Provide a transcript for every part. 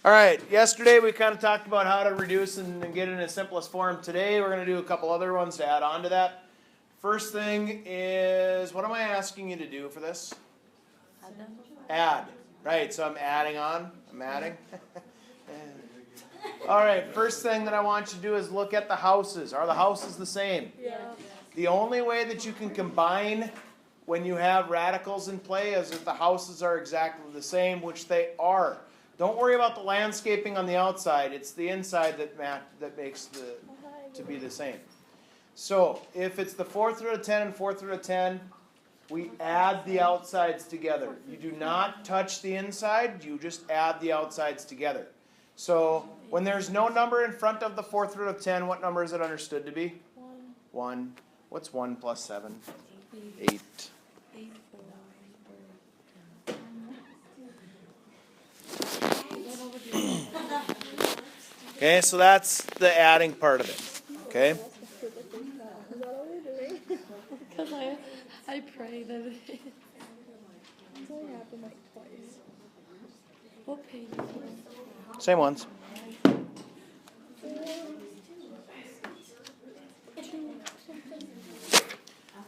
All right, yesterday we kind of talked about how to reduce and get it in its simplest form. Today we're going to do a couple other ones to add on to that. First thing is, what am I asking you to do for this? Add. Right, so I'm adding on. I'm adding. All right, first thing that I want you to do is look at the houses. Are the houses the same? Yeah. The only way that you can combine when you have radicals in play is if the houses are exactly the same, which they are. Don't worry about the landscaping on the outside. It's the inside that makes to be the same. So if it's the fourth root of 10 and fourth root of 10, we add the outsides together. You do not touch the inside. You just add the outsides together. So when there's no number in front of the fourth root of 10, what number is it understood to be? 1. What's 1 plus 7? 8. Okay, so that's the adding part of it. Okay? Is that all we're doing? Because I pray that it's only happened like twice. What page is it? Same ones.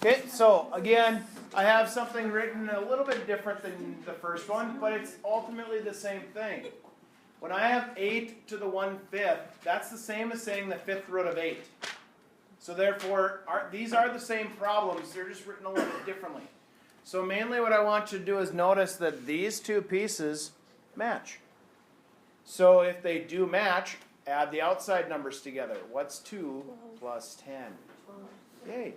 Okay, so again, I have something written a little bit different than the first one, but it's ultimately the same thing. When I have 8 to the 1/5, that's the same as saying the fifth root of 8. So therefore, these are the same problems, they're just written a little bit differently. So mainly what I want you to do is notice that these two pieces match. So if they do match, add the outside numbers together. What's 2 plus 10? Yay.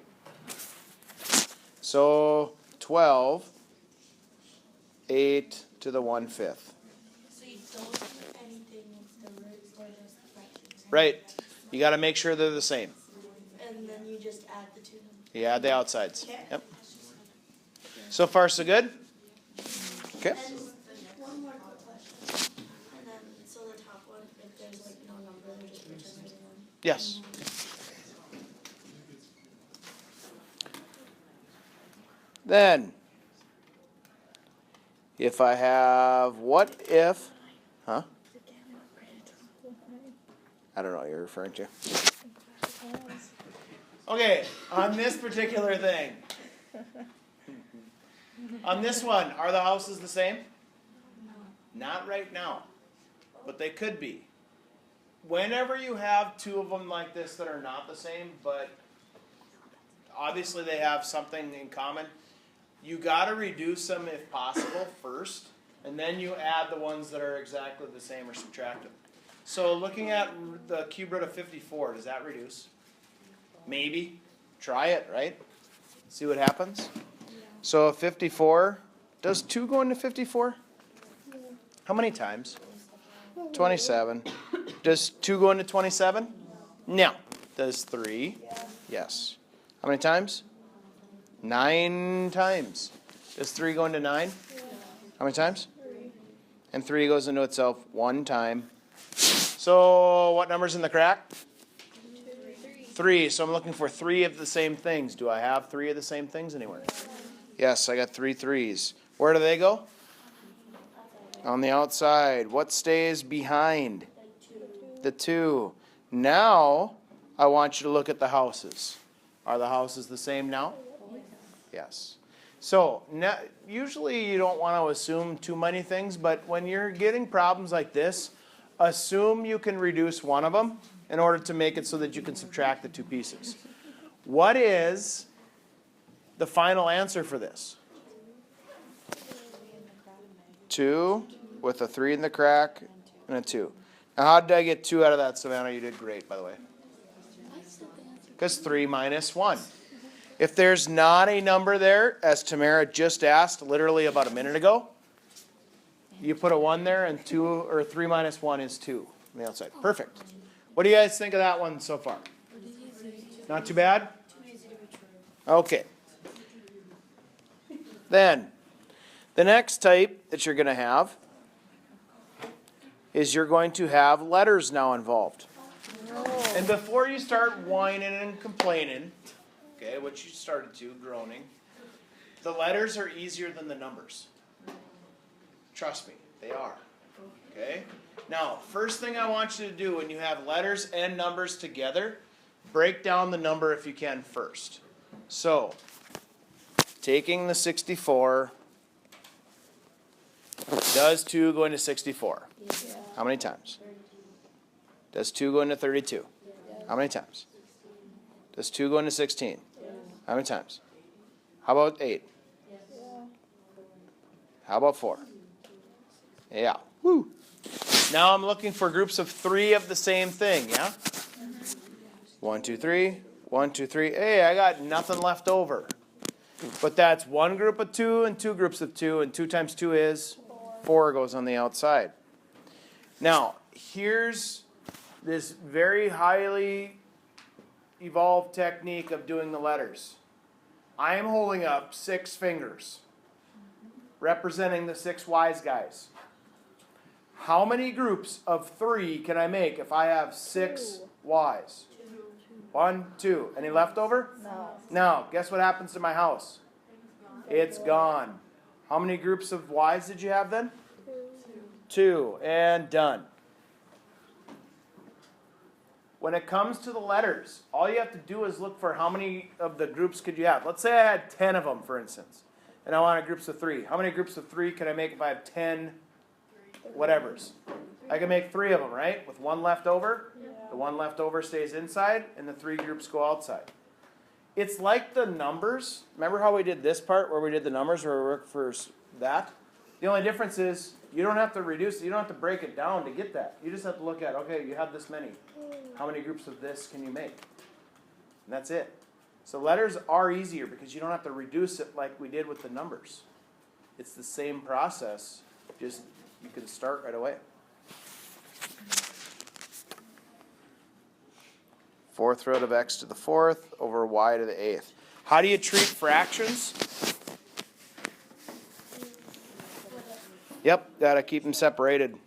So 12, 8 to the 1/5. So you don't put anything next to roots or just the fractions? Right. You got to make sure they're the same. And then you just add the two. You add the outsides. Okay. Yep. So far, so good? Okay. And one more quick question. And then, so the top one, if there's like no number, then just pretend there's one. Yes. Then, if I have what if, huh? I don't know what you're referring to. Okay, on this particular thing. On this one, are the houses the same? Not right now, but they could be. Whenever you have two of them like this that are not the same, but obviously they have something in common, you got to reduce them if possible first, and then you add the ones that are exactly the same or subtract them. So looking at the cube root of 54, does that reduce? Maybe. Try it, right? See what happens? So 54, does 2 go into 54? How many times? 27. Does 2 go into 27? No. Does 3? Yes. How many times? 9 times. Does 3 go into 9? How many times? 3. And 3 goes into itself 1 time. So what number's in the crack? 3. So I'm looking for 3 of the same things. Do I have 3 of the same things anywhere? Yes, I got 3 3s. Where do they go? On the outside. What stays behind? The 2. Now, I want you to look at the houses. Are the houses the same now? Yes. So, usually you don't want to assume too many things, but when you're getting problems like this, assume you can reduce one of them in order to make it so that you can subtract the two pieces. What is the final answer for this? 2 with a 3 in the crack and a 2. Now, how did I get 2 out of that, Savannah? You did great, by the way. Because 3 minus 1. If there's not a number there, as Tamara just asked literally about a minute ago, you put a 1 there, and 2 or 3 minus 1 is 2 on the outside. Perfect. What do you guys think of that one so far? Not too bad? Okay. Then, the next type that you're going to have is you're going to have letters now involved. And before you start whining and complaining, okay, which you started to, groaning, the letters are easier than the numbers. Trust me, they are. Okay? Now, first thing I want you to do when you have letters and numbers together, break down the number if you can first. So, taking the 64, does 2 go into 64? Yeah. How many times? Does 2 go into 32? How many times? Does 2 go into 16? How many times? How about 8? Yeah. How about 4? Yeah. Woo. Now I'm looking for groups of 3 of the same thing, yeah? 1, 2, 3. 1, 2, 3. Hey, I got nothing left over. But that's one group of 2 and 2 groups of 2, and 2 times 2 is 4 goes on the outside. Now, here's this very highly evolved technique of doing the letters. I am holding up 6 fingers, representing the 6 wise guys. How many groups of 3 can I make if I have 6 wise? 1, 2. Any left over? No. Now, guess what happens to my house? It's gone. How many groups of Y's did you have then? 2. And done. When it comes to the letters, all you have to do is look for how many of the groups could you have. Let's say I had 10 of them, for instance, and I wanted groups of 3. How many groups of 3 can I make if I have 10 whatevers? I can make 3 of them, right? With 1 left over. The 1 left over stays inside, and the 3 groups go outside. It's like the numbers. Remember how we did this part where we did the numbers where we worked for that? The only difference is you don't have to reduce it. You don't have to break it down to get that. You just have to look at, okay, you have this many. How many groups of this can you make? And that's it. So letters are easier because you don't have to reduce it like we did with the numbers. It's the same process, just you can start right away. 4th root of x to the 4th over y to the 8th. How do you treat fractions? Yep, gotta keep them separated.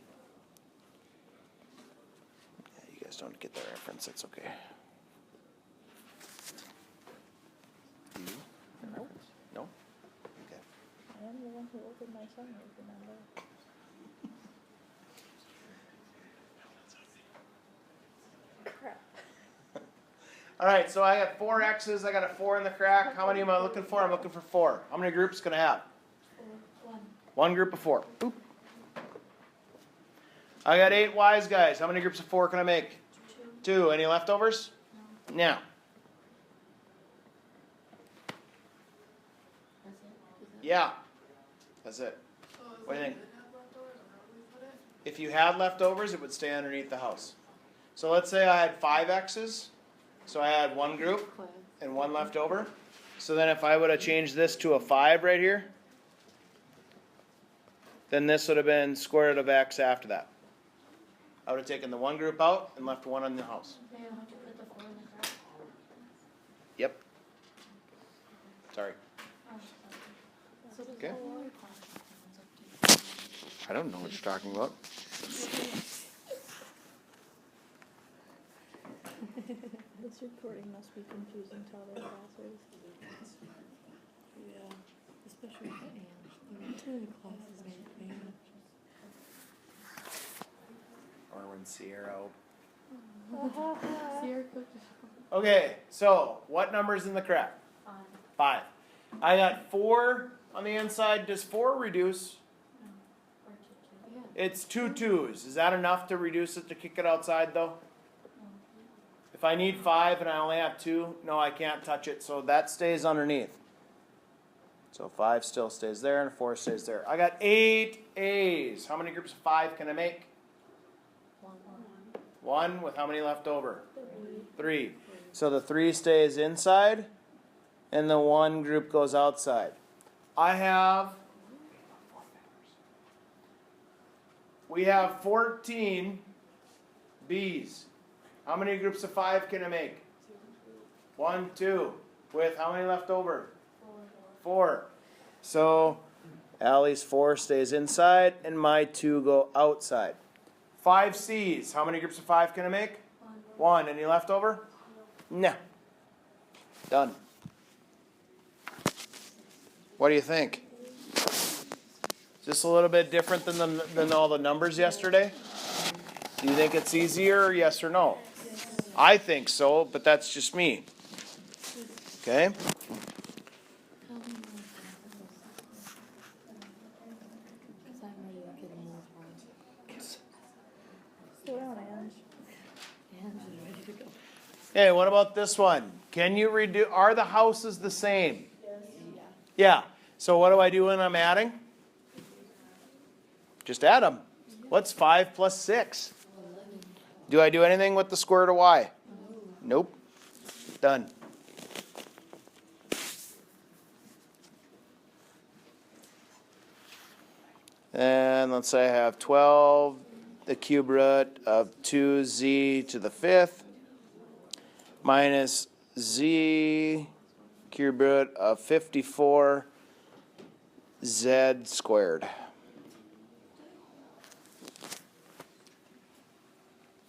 Yeah, you guys don't get the reference, that's okay. Do you? No? No? Okay. I am the one who opened my summer, remember? Crap. All right, so I got 4 x's, I got a 4 in the crack. How many am I looking for? I'm looking for 4. How many groups can I have? 1 group of 4. Boop. I got 8 wise guys. How many groups of 4 can I make? 2. Any leftovers? No. Now. Yeah. That's it. What do you think? If you had leftovers, it would stay underneath the house. So let's say I had 5 x's. So I had 1 group and 1 left over. So then if I would have changed this to a 5 right here, then this would have been square root of x after that. I would have taken the 1 group out and left 1 in the house. Yep. Sorry. Okay. I don't know what you're talking about. This recording must be confusing to other classes. Yeah, especially for Anne. The classes make me. Or when Sierra. Sierra cooked. Okay, so what number's in the crack? 5. I got 4 on the inside. Does 4 reduce? It's 2 2s. Is that enough to reduce it to kick it outside though? If I need 5 and I only have 2, no, I can't touch it, so that stays underneath. So 5 still stays there and 4 stays there. I got 8 A's. How many groups of 5 can I make? 1 with how many left over? 3. So the 3 stays inside and the 1 group goes outside. We have 14 B's. How many groups of 5 can I make? 1, 2. With how many left over? 4. So Allie's 4 stays inside and my 2 go outside. 5 C's. How many groups of 5 can I make? 1. Any left over? No. Done. What do you think? Just a little bit different than all the numbers yesterday? Do you think it's easier, yes or no? I think so, but that's just me. Okay? Because I'm ready to get a move on. Slow down, Ange. Ange is ready to go. Hey, what about this one? Can you redo, are the houses the same? Yeah. So what do I do when I'm adding? Just add them. What's 5 plus 6? Do I do anything with the square root of y? Nope. Done. And let's say I have 12, the cube root of 2z to the 5th, minus z cube root of 54 z squared.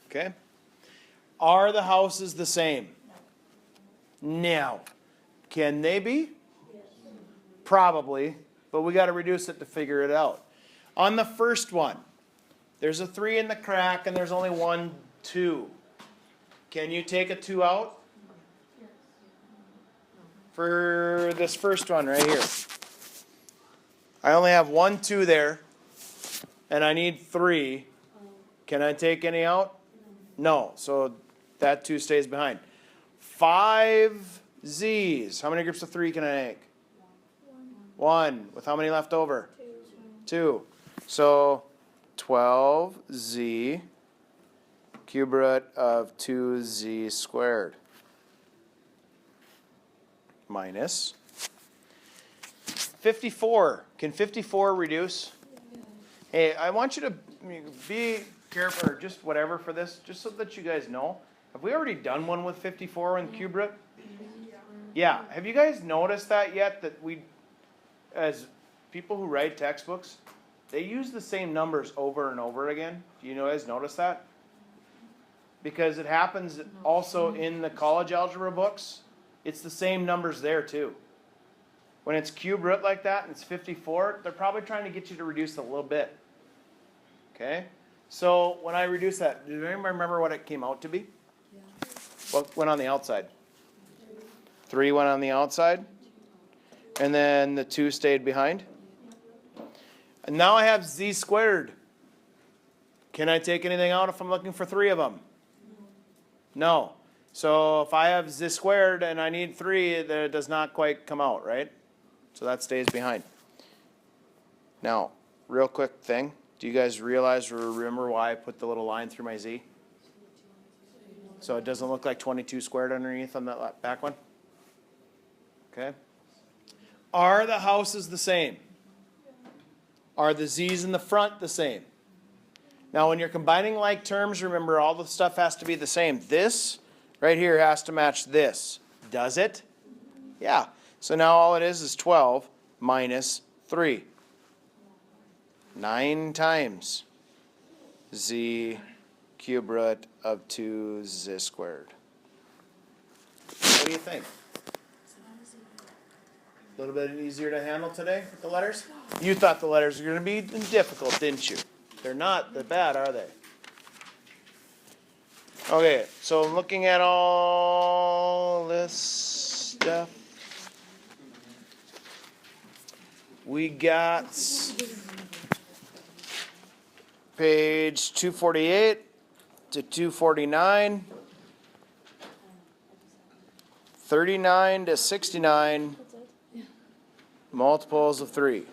Okay? Are the houses the same? No. Can they be? Probably, but we got to reduce it to figure it out. On the first one, there's a 3 in the crack and there's only 1, 2. Can you take a 2 out? For this first one right here. I only have 1, 2 there, and I need 3. Can I take any out? No, so that 2 stays behind. 5 z's. How many groups of 3 can I make? 1. With how many left over? 2. So 12z cube root of 2z squared minus 54. Can 54 reduce? Hey, I want you to be careful, or just whatever for this, just so that you guys know. Have we already done one with 54 in cube root? Yeah. Have you guys noticed that yet? That we, as people who write textbooks, they use the same numbers over and over again. Do you guys notice that? Because it happens also in the college algebra books. It's the same numbers there too. When it's cube root like that and it's 54, they're probably trying to get you to reduce it a little bit. Okay? So when I reduce that, does anybody remember what it came out to be? What went on the outside? 3 went on the outside. And then the 2 stayed behind. And now I have z squared. Can I take anything out if I'm looking for 3 of them? No. So if I have z squared and I need 3, then it does not quite come out, right? So that stays behind. Now, real quick thing. Do you guys realize or remember why I put the little line through my z? So it doesn't look like 22 squared underneath on that back one? Okay. Are the houses the same? Are the z's in the front the same? Now when you're combining like terms, remember all the stuff has to be the same. This right here has to match this. Does it? Yeah. So now all it is 12 minus 3. 9 times z cube root of 2z squared. What do you think? A little bit easier to handle today with the letters? You thought the letters were going to be difficult, didn't you? They're not that bad, are they? Okay, so looking at all this stuff, we got page 248 to 249, 39 to 69, multiples of 3.